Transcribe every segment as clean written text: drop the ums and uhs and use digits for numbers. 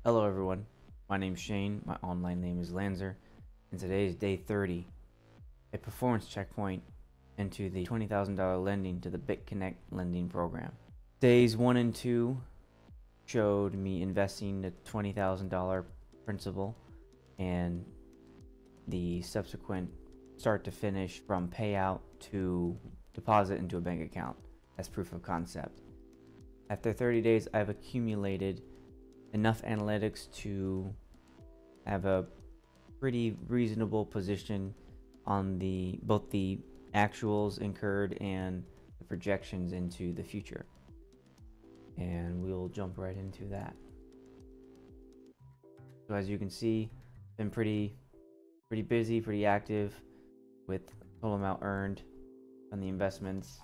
Hello everyone, my name is Shane, my online name is Lanzer, and today is day 30, a performance checkpoint into the $20,000 lending to the BitConnect lending program. Days 1 and 2 showed me investing the $20,000 principal and the subsequent start to finish from payout to deposit into a bank account as proof of concept. After 30 days, I've accumulated enough analytics to have a pretty reasonable position on both the actuals incurred and the projections into the future, and we'll jump right into that. So as you can see, been pretty busy, pretty active with total amount earned on the investments.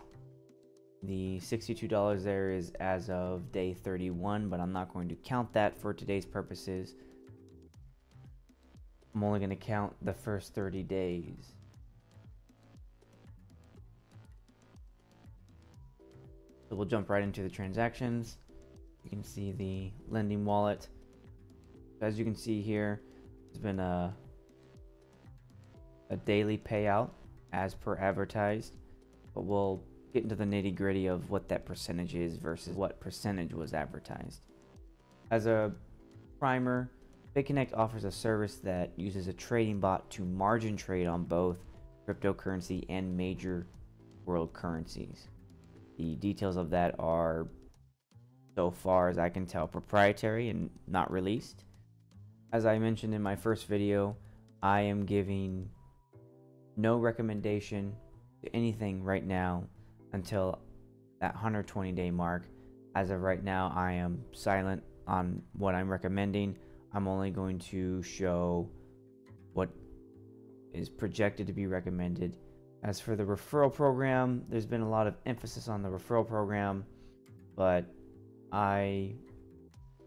The $62 there is as of day 31, but I'm not going to count that for today's purposes. I'm only going to count the first 30 days. So we'll jump right into the transactions. You can see the lending wallet. As you can see here, there's been a daily payout as per advertised, but we'll get into the nitty-gritty of what that percentage is versus what percentage was advertised. As a primer, BitConnect offers a service that uses a trading bot to margin trade on both cryptocurrency and major world currencies. The details of that are, so far as I can tell, proprietary and not released. As I mentioned in my first video, I am giving no recommendation to anything right now until that 120-day mark. As of right now, I am silent on what I'm recommending. I'm only going to show what is projected to be recommended. As for the referral program, there's been a lot of emphasis on the referral program, but I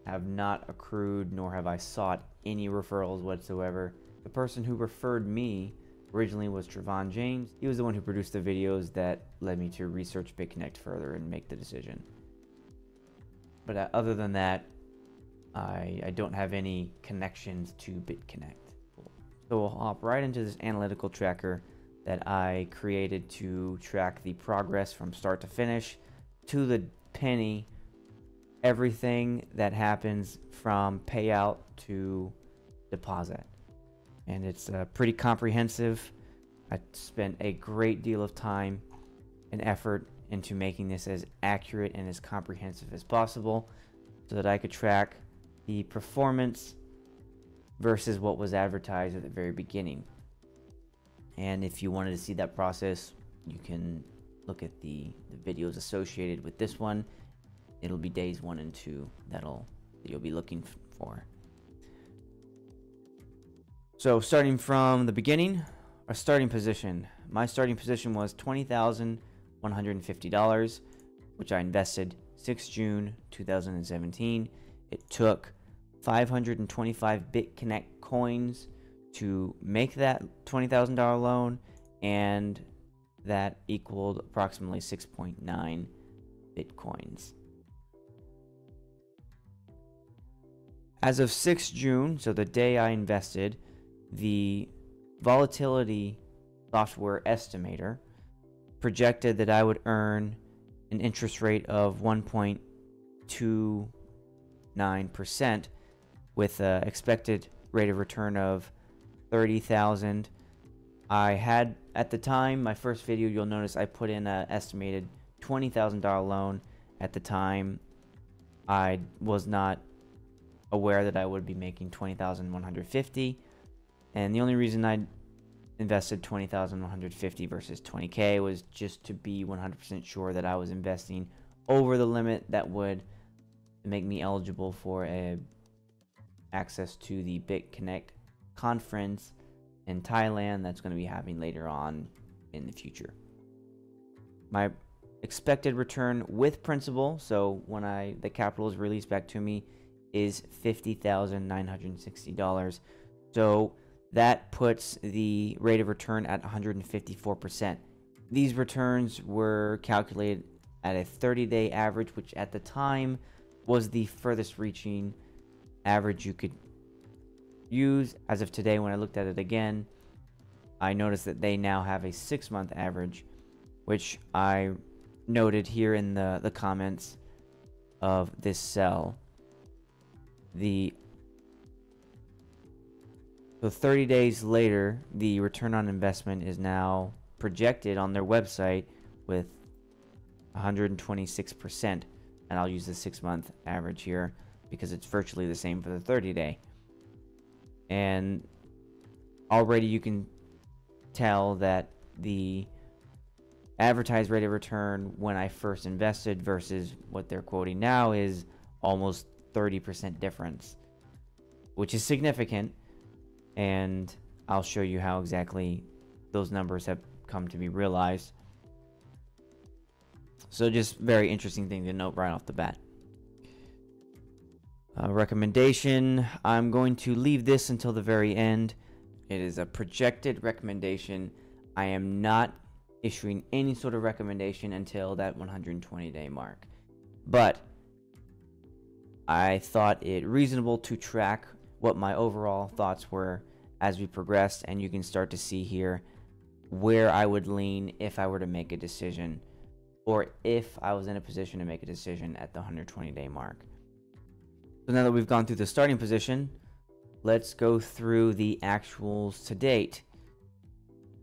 have not accrued nor have I sought any referrals whatsoever. The person who referred me originally was Trevon James. He was the one who produced the videos that led me to research BitConnect further and make the decision. But other than that, I don't have any connections to BitConnect. So we'll hop right into this analytical tracker that I created to track the progress from start to finish to the penny, everything that happens from payout to deposit. And it's pretty comprehensive. I spent a great deal of time and effort into making this as accurate and as comprehensive as possible so that I could track the performance versus what was advertised at the very beginning. And if you wanted to see that process, you can look at the videos associated with this one. It'll be days 1 and 2 that you'll be looking for. So starting from the beginning, our starting position. My starting position was $20,150, which I invested 6 June 2017. It took 525 BitConnect coins to make that $20,000 loan, and that equaled approximately 6.9 Bitcoins. As of 6 June, so the day I invested, the volatility software estimator projected that I would earn an interest rate of 1.29% with an expected rate of return of 30,000. I had, at the time, my first video, you'll notice I put in an estimated $20,000 loan. At the time, I was not aware that I would be making $20,150. And the only reason I invested $20,150 versus $20K was just to be 100% sure that I was investing over the limit that would make me eligible for access to the BitConnect conference in Thailand that's going to be happening later on in the future. My expected return with principal, so when the capital is released back to me, is $50,960. So that puts the rate of return at 154%. These returns were calculated at a 30-day average, which at the time was the furthest reaching average you could use. As of today, when I looked at it again, I noticed that they now have a 6-month average, which I noted here in the comments of this sell. So 30 days later, the return on investment is now projected on their website with 126%. And I'll use the 6-month average here because it's virtually the same for the 30-day. And already you can tell that the advertised rate of return when I first invested versus what they're quoting now is almost 30% difference, which is significant. And I'll show you how exactly those numbers have come to be realized. So just very interesting thing to note right off the bat. Recommendation, I'm going to leave this until the very end. It is a projected recommendation. I am not issuing any sort of recommendation until that 120-day mark. But I thought it reasonable to track what my overall thoughts were as we progressed, and you can start to see here where I would lean if I were to make a decision, or if I was in a position to make a decision at the 120-day mark. So now that we've gone through the starting position, let's go through the actuals to date.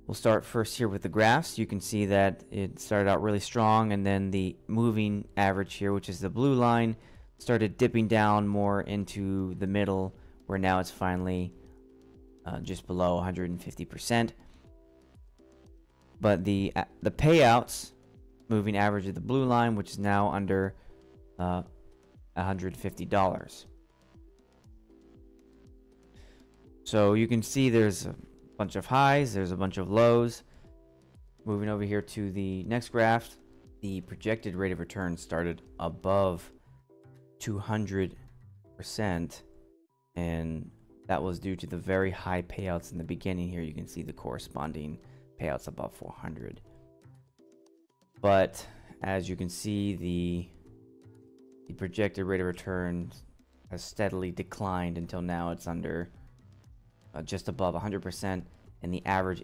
We'll start first here with the graphs. You can see that it started out really strong, and then the moving average here, which is the blue line, started dipping down more into the middle, where now it's finally just below 150%. But the payouts moving average of the blue line, which is now under $150. So you can see there's a bunch of highs, there's a bunch of lows. Moving over here to the next graph, the projected rate of return started above 200%, and that was due to the very high payouts in the beginning. Here you can see the corresponding payouts above 400. But as you can see, the projected rate of return has steadily declined until now it's under just above 100%, and the average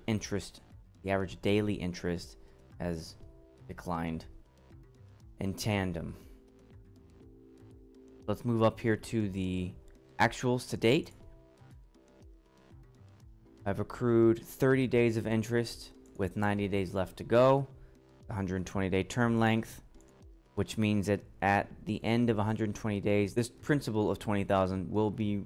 daily interest has declined in tandem. Let's move up here to the actuals to date. I've accrued 30 days of interest with 90 days left to go, 120-day term length, which means that at the end of 120 days, this principal of $20,000 will be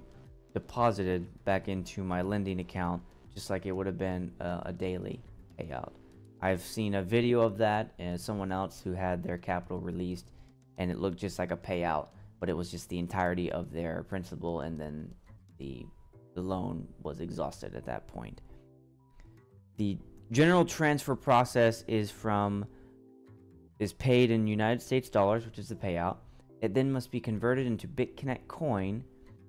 deposited back into my lending account, just like it would have been a daily payout. I've seen a video of that and someone else who had their capital released, and it looked just like a payout, but it was just the entirety of their principal, and then the loan was exhausted at that point. The general transfer process is paid in United States dollars, which is the payout. It then must be converted into BitConnect coin.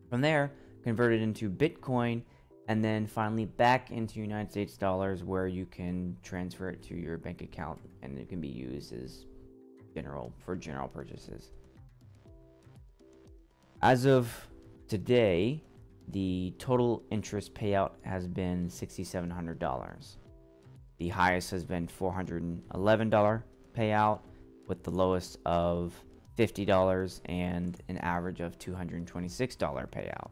From there, converted into Bitcoin, and then finally back into United States dollars, where you can transfer it to your bank account, and it can be used as general purchases. As of today, the total interest payout has been $6,700. The highest has been $411 payout, with the lowest of $50 and an average of $226 payout.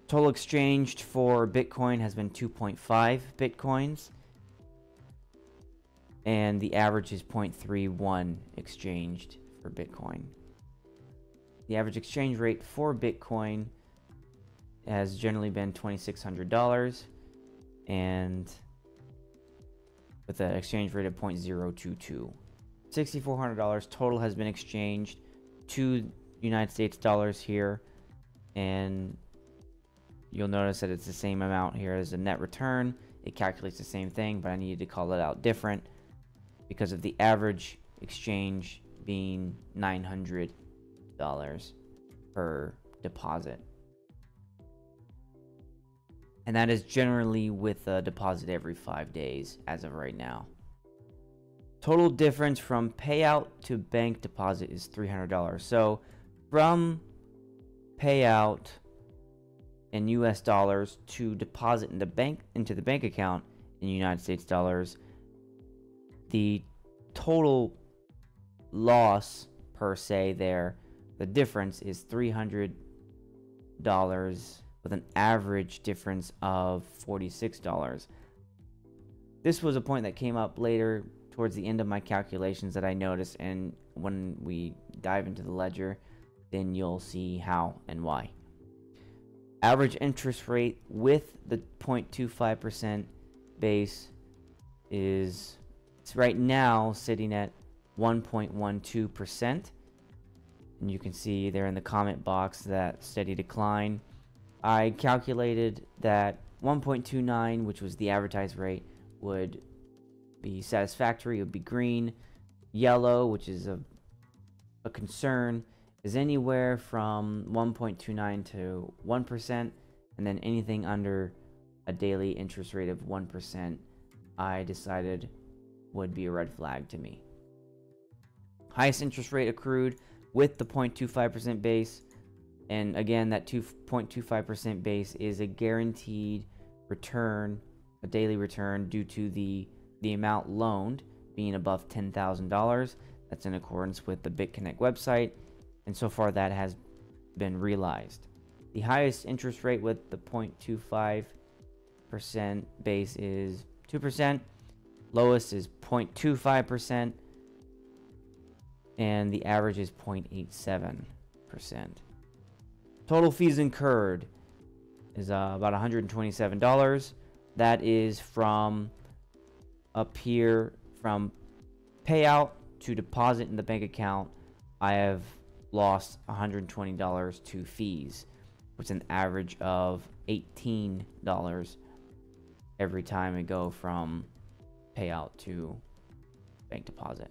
Total exchanged for Bitcoin has been 2.5 Bitcoins, and the average is 0.31 exchanged for Bitcoin. The average exchange rate for Bitcoin has generally been $2,600, and with an exchange rate of 0.022. $6,400 total has been exchanged to United States dollars here, and you'll notice that it's the same amount here as the net return. It calculates the same thing, but I needed to call it out different because of the average exchange being $900 per deposit. And that is generally with a deposit every 5 days as of right now. Total difference from payout to bank deposit is $300. So from payout in US dollars to deposit into the bank account in United States dollars, the total loss per se there, the difference is $300 with an average difference of $46. This was a point that came up later towards the end of my calculations that I noticed, and when we dive into the ledger, then you'll see how and why. Average interest rate with the 0.25% base is, it's right now sitting at 1.12%. And you can see there in the comment box that steady decline. I calculated that 1.29, which was the advertised rate, would be satisfactory. It would be green. Yellow, which is a concern, is anywhere from 1.29 to 1%, and then anything under a daily interest rate of 1%, I decided would be a red flag to me. Highest interest rate accrued with the 0.25% base, and again, that 2.25% base is a guaranteed return, a daily return, due to the amount loaned being above $10,000. That's in accordance with the BitConnect website, and so far that has been realized. The highest interest rate with the 0.25% base is 2%. Lowest is 0.25%. And the average is 0.87%. Total fees incurred is about $127. That is from up here, from payout to deposit in the bank account. I have lost $120 to fees, which is an average of $18 every time I go from payout to bank deposit.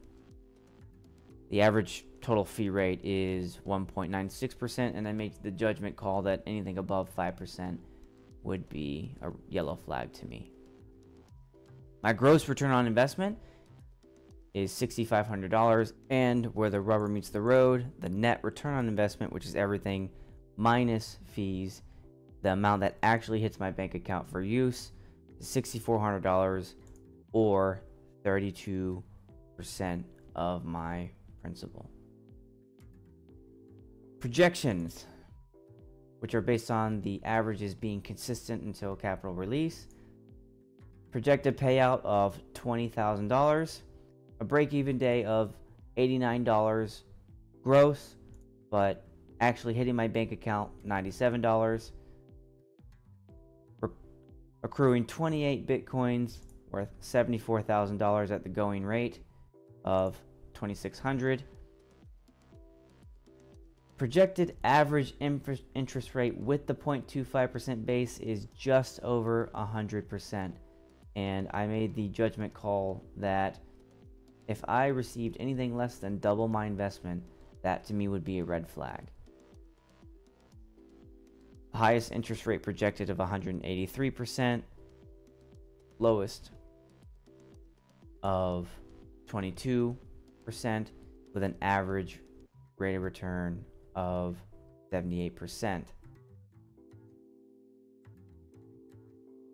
The average total fee rate is 1.96%, and I make the judgment call that anything above 5% would be a yellow flag to me. My gross return on investment is $6,500, and where the rubber meets the road, the net return on investment, which is everything minus fees, the amount that actually hits my bank account for use, is $6,400, or 32% of my principal. Projections, which are based on the averages being consistent until capital release. Projected payout of $20,000, a break-even day of $89 gross, but actually hitting my bank account $97. Accruing 28 bitcoins worth $74,000 at the going rate of 2,600. Projected average interest rate with the 0.25% base is just over 100%. And I made the judgment call that if I received anything less than double my investment, that to me would be a red flag. Highest interest rate projected of 183%. Lowest of 22%, with an average rate of return of 78%.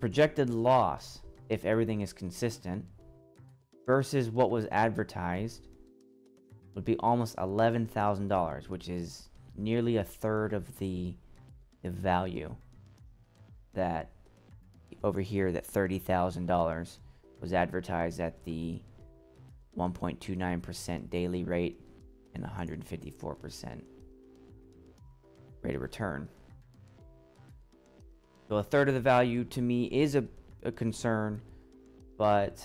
Projected loss, if everything is consistent, versus what was advertised, would be almost $11,000, which is nearly a third of the value that over here, that $30,000 was advertised at the 1.29% daily rate and 154% rate of return. So a third of the value to me is a concern, but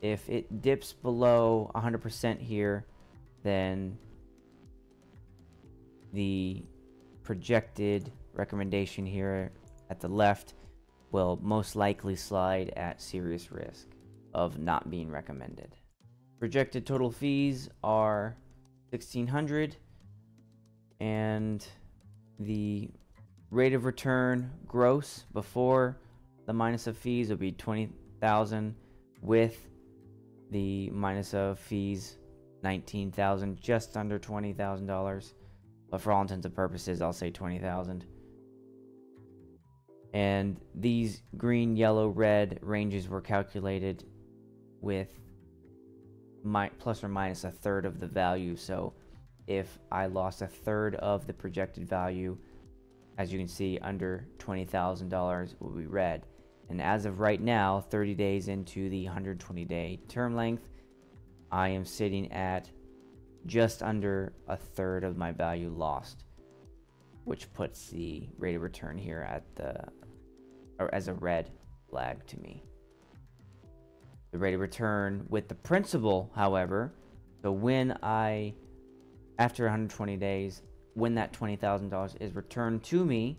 if it dips below 100% here, then the projected recommendation here at the left will most likely slide at serious risk of not being recommended. Projected total fees are $1,600, and the rate of return gross before the minus of fees will be $20,000, with the minus of fees $19,000, just under $20,000. but for all intents and purposes, I'll say 20,000. And these green, yellow, red ranges were calculated with plus or minus a third of the value. So if I lost a third of the projected value, as you can see, under $20,000 will be red. And as of right now, 30 days into the 120-day term length, I am sitting at just under a third of my value lost, which puts the rate of return here at as a red flag to me. The rate of return with the principal, however, so when after 120 days, when that $20,000 is returned to me,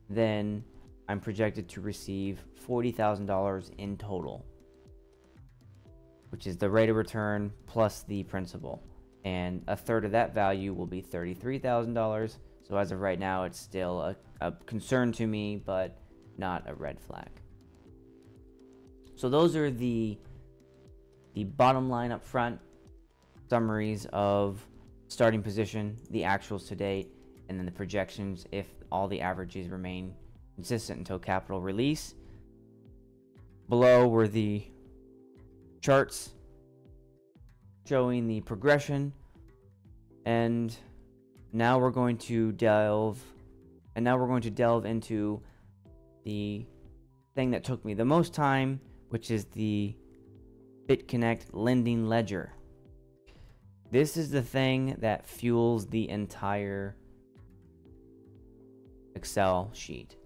then I'm projected to receive $40,000 in total, which is the rate of return plus the principal. And a third of that value will be $33,000. So as of right now, it's still a concern to me, but not a red flag. So those are the bottom line up front summaries of starting position, the actuals to date, and then the projections if all the averages remain consistent until capital release. Below were the charts showing the progression, and now we're going to delve into the thing that took me the most time, which is the BitConnect lending ledger. This is the thing that fuels the entire Excel sheet.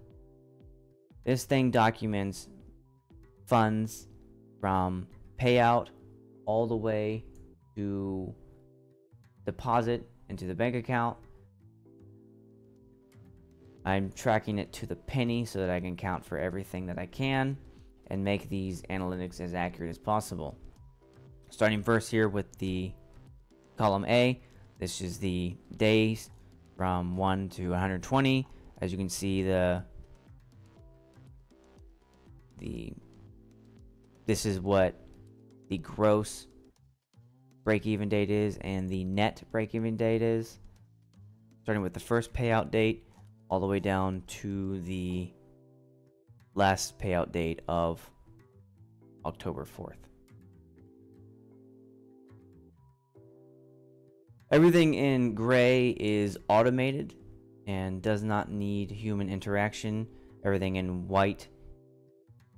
This thing documents funds from payout all the way to deposit into the bank account. I'm tracking it to the penny so that I can count for everything that I can and make these analytics as accurate as possible. Starting first here with the column A, this is the days from 1 to 120. As you can see, this is what the gross break-even date is and the net break-even date is, starting with the first payout date all the way down to the last payout date of October 4th. Everything in gray is automated and does not need human interaction. Everything in white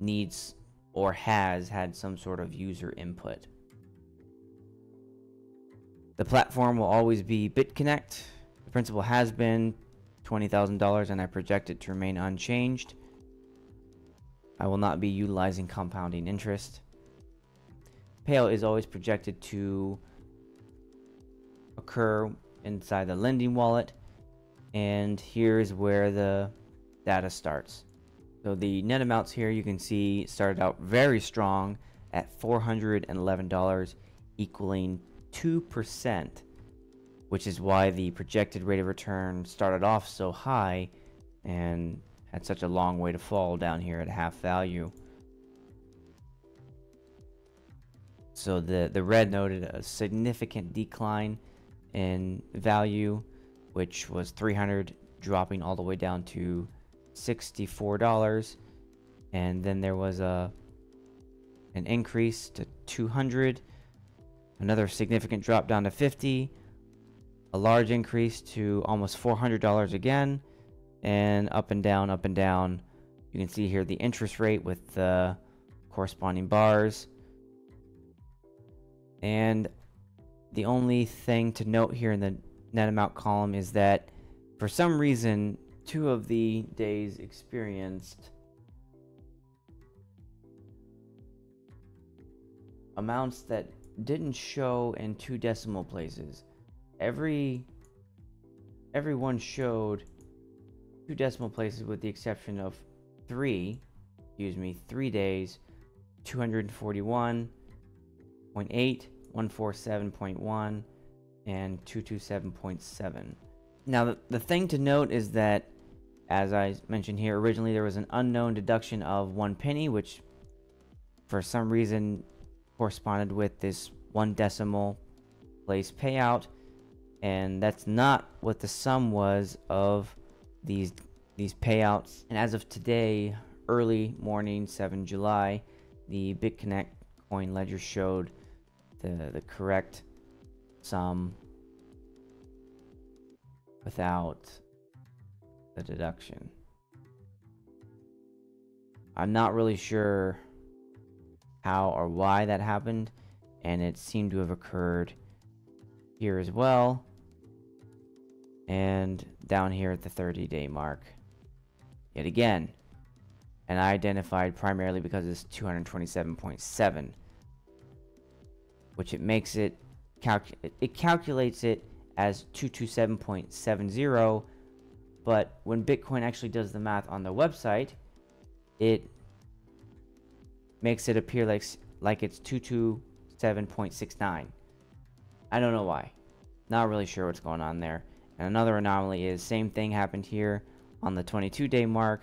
needs or has had some sort of user input. The platform will always be BitConnect. The principal has been $20,000 and I project it to remain unchanged. I will not be utilizing compounding interest. Payout is always projected to occur inside the lending wallet, and here's where the data starts. So the net amounts here you can see started out very strong at $411, equaling 2%, which is why the projected rate of return started off so high and had such a long way to fall down here at half value. So the red noted a significant decline in value, which was $300, dropping all the way down to $64, and then there was an increase to $200, another significant drop down to $50, a large increase to almost $400 again, and up and down, up and down. You can see here the interest rate with the corresponding bars. And the only thing to note here in the net amount column is that for some reason 2 of the days experienced amounts that didn't show in 2 decimal places. Every one showed 2 decimal places with the exception of 3 days, 241.8, 147.1, and 227.7. Now the thing to note is that, as I mentioned here, originally there was an unknown deduction of 1 penny, which for some reason corresponded with this 1 decimal place payout, and that's not what the sum was of these payouts. And as of today, early morning, 7 July, the BitConnect coin ledger showed the correct sum without the deduction. I'm not really sure how or why that happened, and it seemed to have occurred here as well, and down here at the 30-day mark yet again. And I identified primarily because it's 227.7, which it makes it calculates it as 227.70, but when Bitcoin actually does the math on the website, it makes it appear like it's 227.69. I don't know why. Not really sure what's going on there. And another anomaly is same thing happened here on the 22-day mark.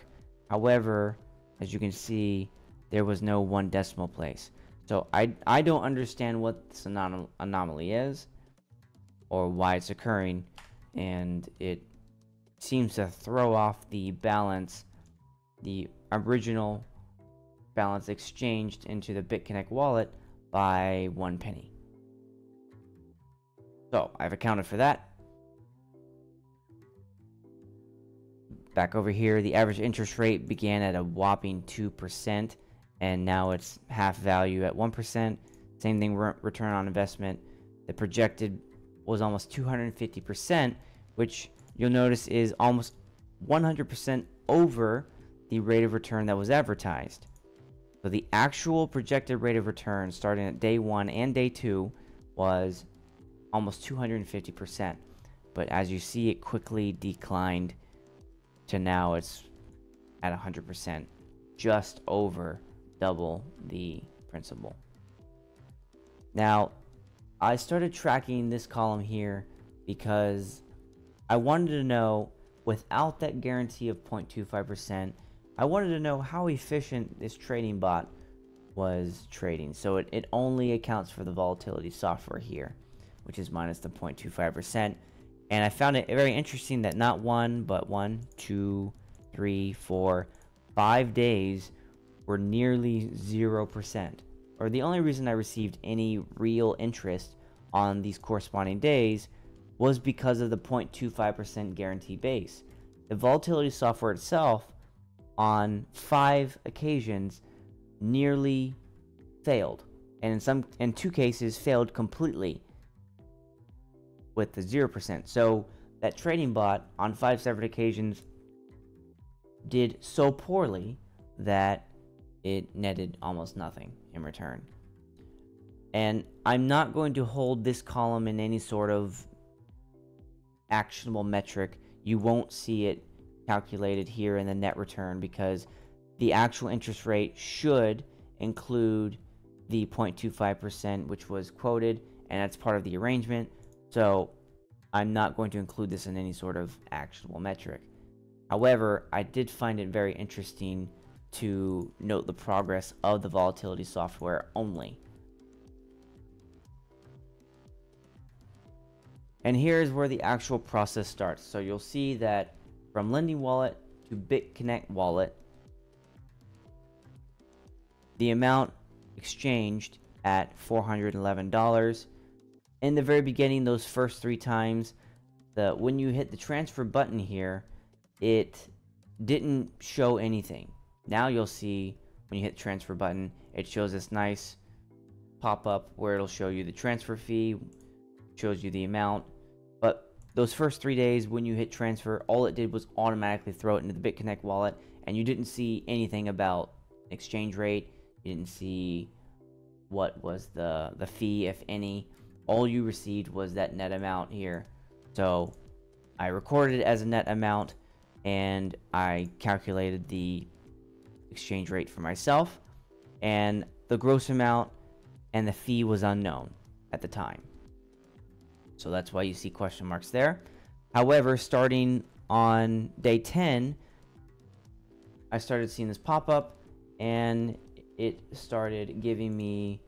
However, as you can see, there was no 1 decimal place. So I don't understand what this anomaly is or why it's occurring, and it seems to throw off the balance, the original balance exchanged into the BitConnect wallet by 1 penny. So I've accounted for that. Back over here, the average interest rate began at a whopping 2%, and now it's half value at 1%. Same thing, return on investment. The projected was almost 250%, which you'll notice is almost 100% over the rate of return that was advertised. So the actual projected rate of return starting at day 1 and day 2 was almost 250%. But as you see, it quickly declined to now it's at 100%, just over double the principal. Now, I started tracking this column here because I wanted to know, without that guarantee of 0.25%, I wanted to know how efficient this trading bot was trading. So it only accounts for the volatility software here, which is minus the 0.25%. And I found it very interesting that not one, but 1, 2, 3, 4, 5 days were nearly 0%. Or the only reason I received any real interest on these corresponding days was because of the 0.25% guarantee base. The volatility software itself, on 5 occasions, nearly failed, and in 2 cases failed completely with the 0%. So that trading bot on 5 separate occasions did so poorly that it netted almost nothing in return. And I'm not going to hold this column in any sort of actionable metric. You won't see it calculated here in the net return because the actual interest rate should include the 0.25%, which was quoted, and that's part of the arrangement. So I'm not going to include this in any sort of actionable metric. However, I did find it very interesting to note the progress of the volatility software only. And here's where the actual process starts. So you'll see that from lending wallet to BitConnect wallet, the amount exchanged at $411. In the very beginning, those first 3 times, when you hit the transfer button here, it didn't show anything. Now you'll see when you hit the transfer button, it shows this nice pop-up where it'll show you the transfer fee, shows you the amount. But those first 3 days when you hit transfer, all it did was automatically throw it into the BitConnect wallet, and you didn't see anything about exchange rate. You didn't see what was the fee, if any. All you received was that net amount here. So I recorded it as a net amount, and I calculated the exchange rate for myself, and the gross amount and the fee was unknown at the time. So that's why you see question marks there. However, starting on day 10, I started seeing this pop up, and it started giving me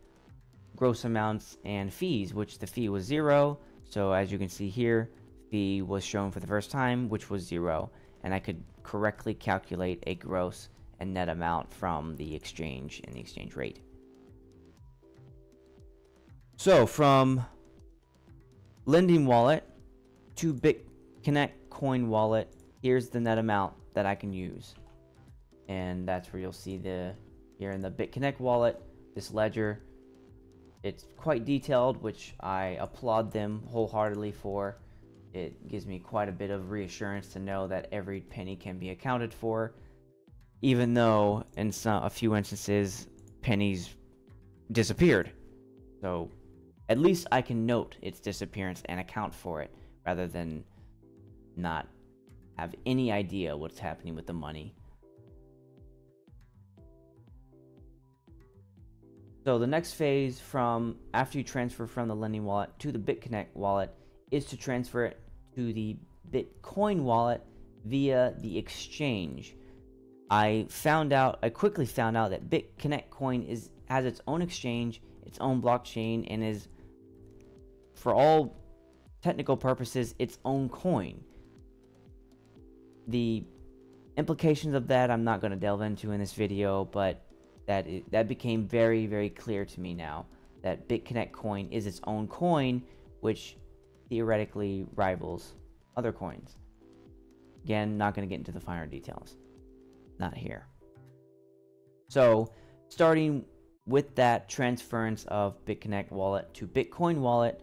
gross amounts and fees, which the fee was 0. So as you can see here, fee was shown for the first time, which was 0, and I could correctly calculate a gross and net amount from the exchange and the exchange rate. So from lending wallet to BitConnect coin wallet, here's the net amount that I can use. And that's where you'll see here in the BitConnect wallet, this ledger. It's quite detailed, which I applaud them wholeheartedly for. It gives me quite a bit of reassurance to know that every penny can be accounted for, even though in a few instances pennies disappeared. So at least I can note its disappearance and account for it, rather than not have any idea what's happening with the money. So the next phase from after you transfer from the lending wallet to the BitConnect wallet is to transfer it to the Bitcoin wallet via the exchange. I quickly found out that BitConnect coin has its own exchange, its own blockchain, and is, for all technical purposes, its own coin. The implications of that I'm not going to delve into in this video, but that became very, very clear to me now, that BitConnect coin is its own coin, which theoretically rivals other coins. Again, not going to get into the finer details. Not here. So, starting with that transference of BitConnect wallet to Bitcoin wallet,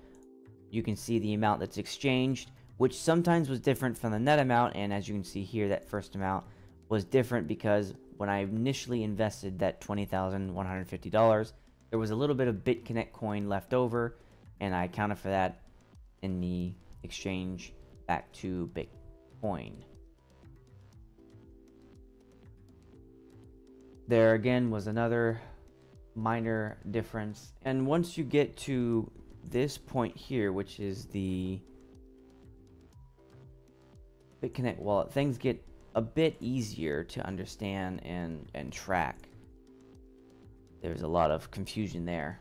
you can see the amount that's exchanged, which sometimes was different from the net amount, and as you can see here, that first amount was different because when I initially invested that $20,150, there was a little bit of BitConnect coin left over, and I accounted for that in the exchange back to Bitcoin. There again was another minor difference, and once you get to this point here, which is the BitConnect wallet, things get a bit easier to understand and track. There's a lot of confusion there,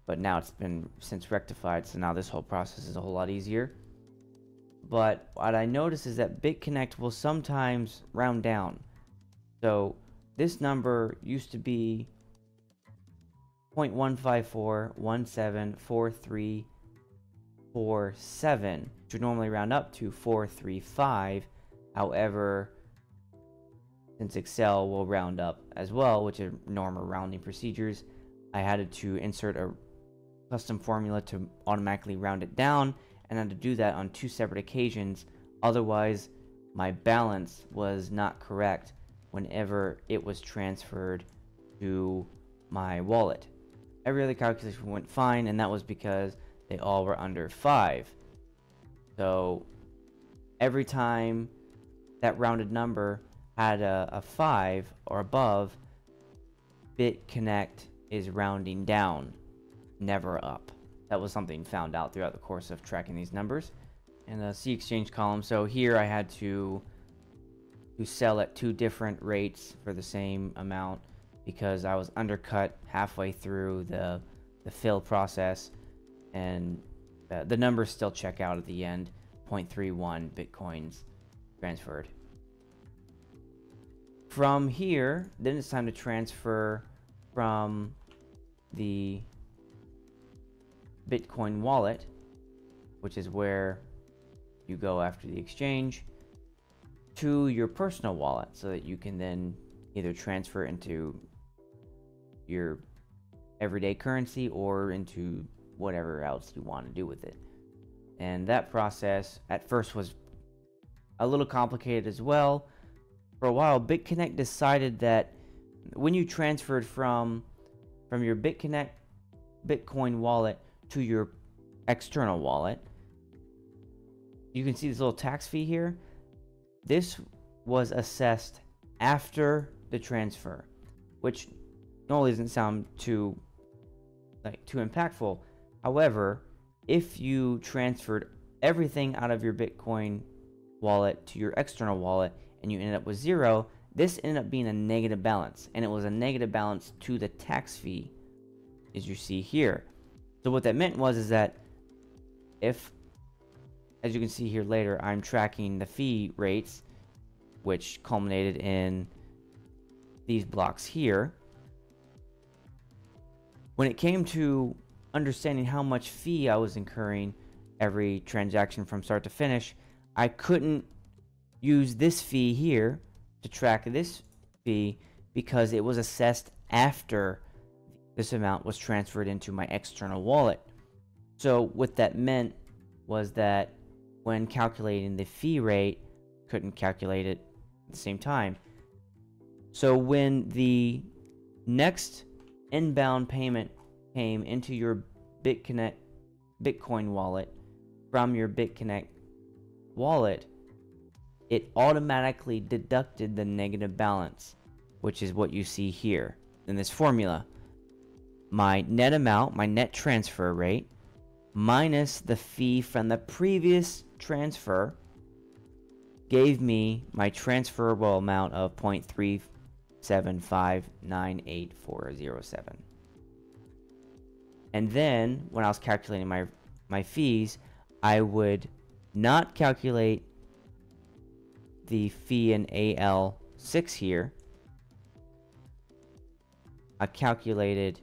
but now it's been since rectified, so now this whole process is a whole lot easier. But what I notice is that BitConnect will sometimes round down. So this number used to be 0.154174347, which would normally round up to 435. However, since Excel will round up as well, which are normal rounding procedures, I had to insert a custom formula to automatically round it down, and I had to do that on 2 separate occasions. Otherwise, my balance was not correct whenever it was transferred to my wallet. Every other calculation went fine, and that was because they all were under 5. So every time that rounded number had a 5 or above, BitConnect is rounding down, never up. That was something found out throughout the course of tracking these numbers. And the C exchange column, so here I had to sell at 2 different rates for the same amount because I was undercut halfway through the fill process, and the numbers still check out at the end. 0.31 Bitcoins transferred. From here, then it's time to transfer from the Bitcoin wallet, which is where you go after the exchange, to your personal wallet, so that you can then either transfer into your everyday currency or into whatever else you want to do with it. And that process at first was a little complicated as well. For a while, BitConnect decided that when you transferred from your BitConnect Bitcoin wallet to your external wallet, you can see this little tax fee here. This was assessed after the transfer, which normally doesn't sound too impactful. However, if you transferred everything out of your Bitcoin wallet to your external wallet and you ended up with 0, this ended up being a negative balance, and it was a negative balance to the tax fee, as you see here. So what that meant was that if, as you can see here later, I'm tracking the fee rates, which culminated in these blocks here. When it came to understanding how much fee I was incurring every transaction from start to finish, I couldn't use this fee here to track this fee because it was assessed after this amount was transferred into my external wallet. So what that meant was that when calculating the fee rate, couldn't calculate it at the same time. So when the next inbound payment came into your BitConnect Bitcoin wallet from your BitConnect wallet, it automatically deducted the negative balance, which is what you see here in this formula. My net amount, my net transfer rate, minus the fee from the previous transfer gave me my transferable amount of 0.37598,407. And then when I was calculating my fees, I would not calculate the fee in AL6 here. I calculated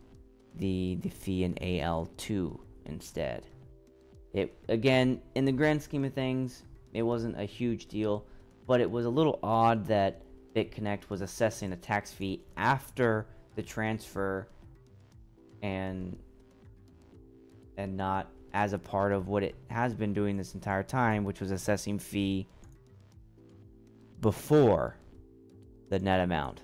the fee in AL2 instead. It, again, in the grand scheme of things, it wasn't a huge deal, but it was a little odd that BitConnect was assessing a tax fee after the transfer and not as a part of what it has been doing this entire time, which was assessing fee before the net amount.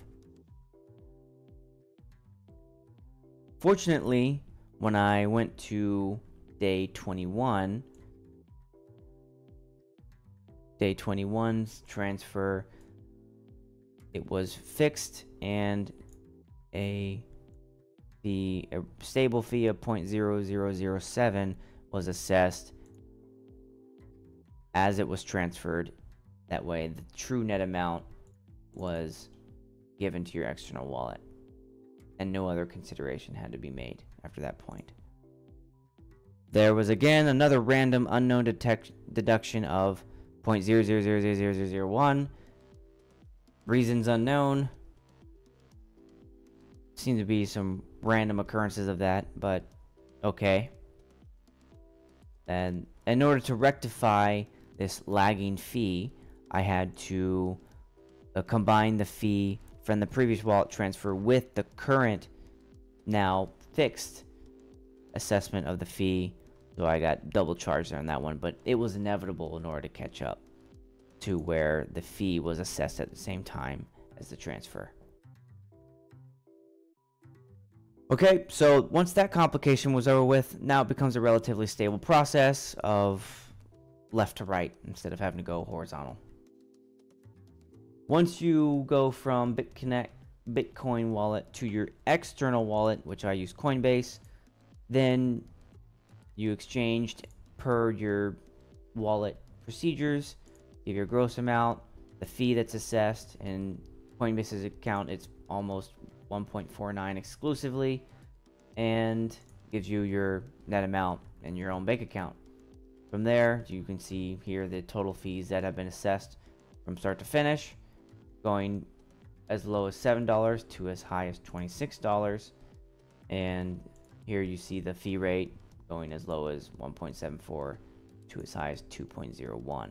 Fortunately, when I went to day 21, day 21's transfer, it was fixed, and a stable fee of 0.0007 was assessed as it was transferred. That way the true net amount was given to your external wallet, and no other consideration had to be made after that point. There was again another random unknown deduction of 0.000001. Reasons unknown. Seem to be some random occurrences of that, but okay. And in order to rectify this lagging fee, I had to combine the fee from the previous wallet transfer with the current, now fixed, assessment of the fee. So I got double charged there on that one, but it was inevitable in order to catch up to where the fee was assessed at the same time as the transfer. Okay, so once that complication was over with, now it becomes a relatively stable process of left to right instead of having to go horizontal. Once you go from BitConnect Bitcoin wallet to your external wallet, which I use Coinbase, then you exchanged per your wallet procedures, give your gross amount, the fee that's assessed. In Coinbase's account, it's almost 1.49 exclusively, and gives you your net amount in your own bank account. From there, you can see here the total fees that have been assessed from start to finish, going as low as $7 to as high as $26. And here you see the fee rate going as low as 1.74 to as high as 2.01.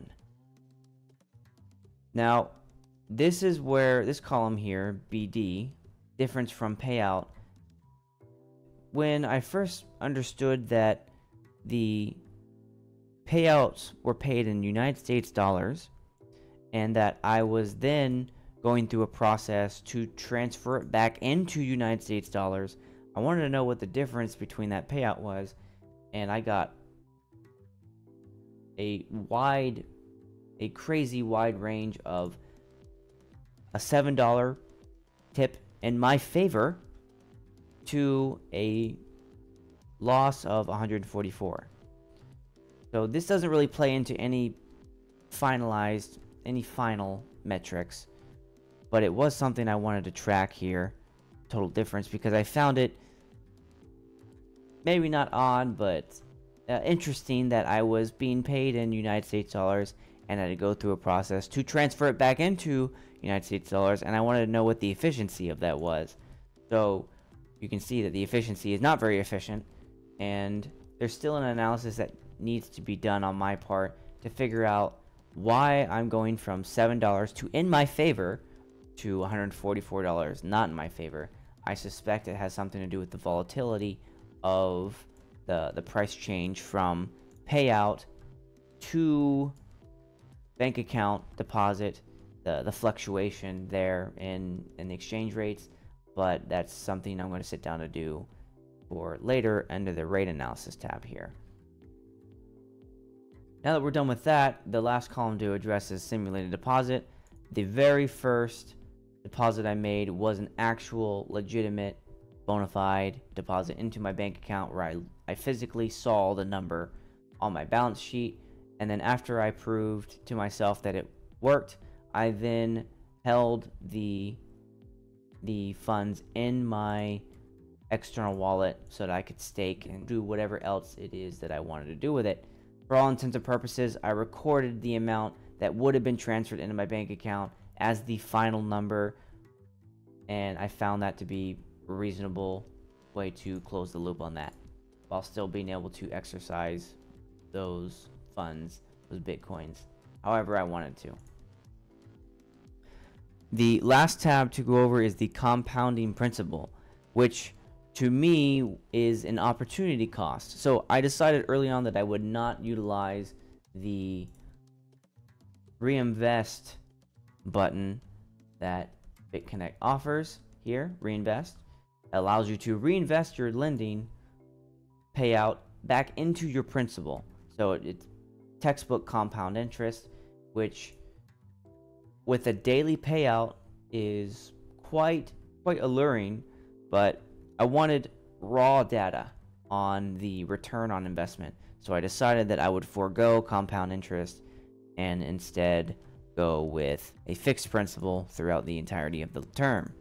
Now, this is where this column here, BD, difference from payout. When I first understood that the payouts were paid in United States dollars, and that I was then going through a process to transfer it back into United States dollars, I wanted to know what the difference between that payout was, and I got a crazy wide range of a $7 tip in my favor to a loss of 144. So this doesn't really play into any final metrics, but it was something I wanted to track here, total difference, because I found it maybe not odd, but interesting that I was being paid in United States dollars and I had to go through a process to transfer it back into United States dollars, and I wanted to know what the efficiency of that was. So you can see that the efficiency is not very efficient, and there's still an analysis that needs to be done on my part to figure out why I'm going from $7 to in my favor to $144 not in my favor. I suspect it has something to do with the volatility of the price change from payout to bank account deposit, the fluctuation there in the exchange rates. But that's something I'm going to sit down to do for later under the rate analysis tab here. Now that we're done with that, the last column to address is simulated deposit. The very first deposit I made was an actual legitimate bona fide deposit into my bank account where I physically saw the number on my balance sheet. And then after I proved to myself that it worked, I then held the funds in my external wallet so that I could stake and do whatever else it is that I wanted to do with it. For all intents and purposes, I recorded the amount that would have been transferred into my bank account as the final number, and I found that to be a reasonable way to close the loop on that, while still being able to exercise those funds, those bitcoins, however I wanted to. The last tab to go over is the compounding principle, which to me is an opportunity cost. So I decided early on that I would not utilize the reinvest button that BitConnect offers here. Reinvest allows you to reinvest your lending payout back into your principal. So it's textbook compound interest, which with a daily payout is quite alluring, but I wanted raw data on the return on investment. So I decided that I would forego compound interest and instead go with a fixed principal throughout the entirety of the term.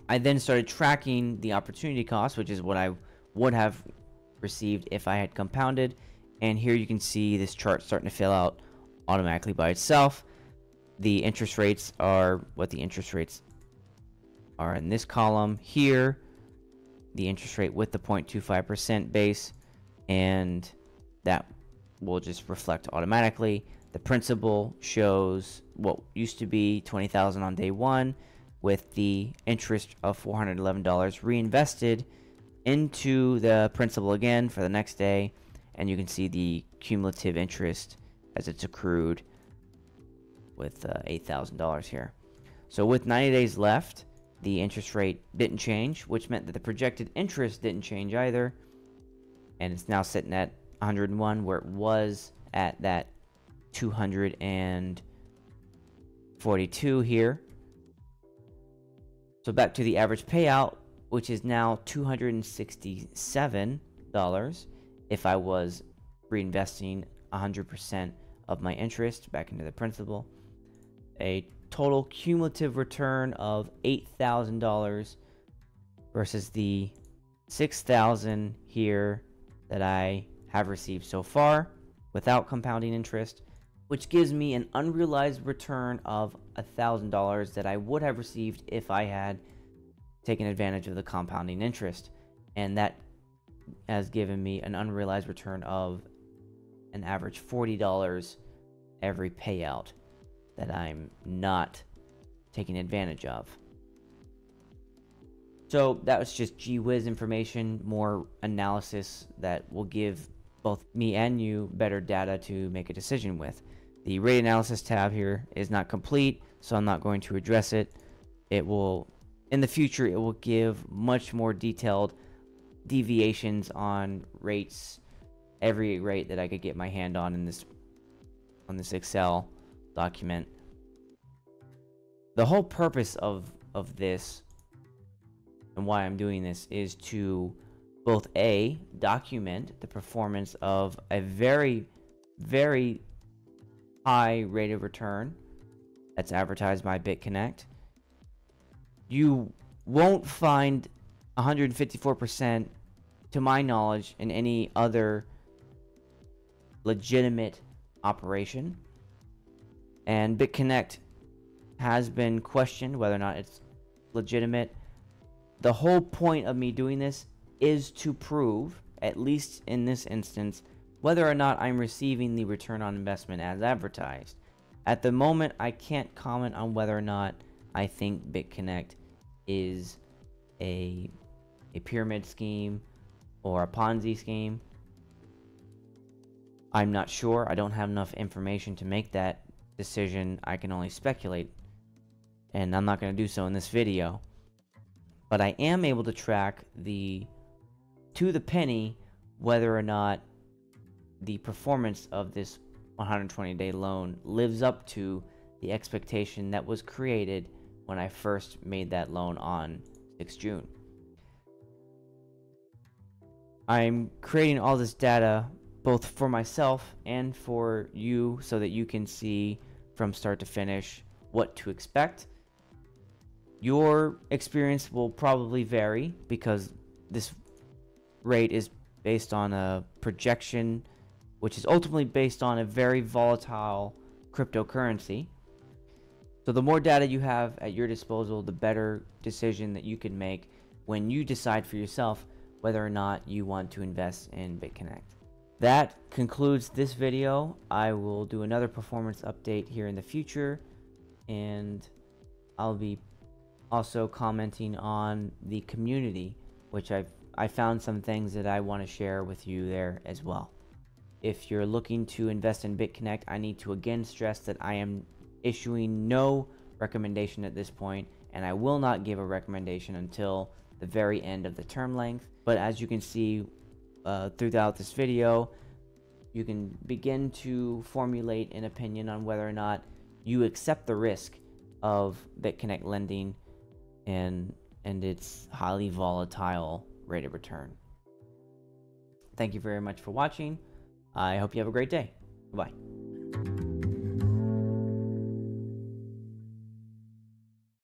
I then started tracking the opportunity cost, which is what I would have received if I had compounded. And here you can see this chart starting to fill out automatically by itself. The interest rates are what the interest rates are in this column here. The interest rate with the 0.25% base, and that will just reflect automatically. The principal shows what used to be $20,000 on day one, with the interest of $411 reinvested into the principal again for the next day, and you can see the cumulative interest as it's accrued with $8,000 here. So with 90 days left, the interest rate didn't change, which meant that the projected interest didn't change either, and it's now sitting at 101 where it was at that 242 here. So back to the average payout, which is now $267 if I was reinvesting 100% of my interest back into the principal. A total cumulative return of $8,000 versus the $6,000 here that I have received so far without compounding interest, which gives me an unrealized return of $1,000 that I would have received if I had taken advantage of the compounding interest. And that has given me an unrealized return of an average $40 every payout that I'm not taking advantage of. So that was just gee whiz information, more analysis that will give both me and you better data to make a decision with. The rate analysis tab here is not complete, so I'm not going to address it. It will, in the future, it will give much more detailed deviations on rates, every rate that I could get my hand on this Excel document. The whole purpose of this and why I'm doing this is to both A, document the performance of a very high rate of return that's advertised by BitConnect. You won't find 154% to to my knowledge, in any other legitimate operation. And BitConnect has been questioned whether or not it's legitimate. The whole point of me doing this is to prove, at least in this instance, whether or not I'm receiving the return on investment as advertised. At the moment, I can't comment on whether or not I think BitConnect is a pyramid scheme or a Ponzi scheme. I'm not sure. I don't have enough information to make that decision. I can only speculate, and I'm not going to do so in this video. But I am able to track to the penny whether or not the performance of this 120-day loan lives up to the expectation that was created when I first made that loan on 6 June. I'm creating all this data both for myself and for you so that you can see from start to finish what to expect. Your experience will probably vary because this rate is based on a projection, which is ultimately based on a very volatile cryptocurrency. So the more data you have at your disposal, the better decision that you can make when you decide for yourself whether or not you want to invest in BitConnect. That concludes this video. I will do another performance update here in the future, and I'll be also commenting on the community, which I found some things that I want to share with you there as well. If you're looking to invest in BitConnect, I need to again stress that I am issuing no recommendation at this point, and I will not give a recommendation until the very end of the term length. But as you can see throughout this video, you can begin to formulate an opinion on whether or not you accept the risk of BitConnect lending and its highly volatile rate of return. Thank you very much for watching. I hope you have a great day. Bye.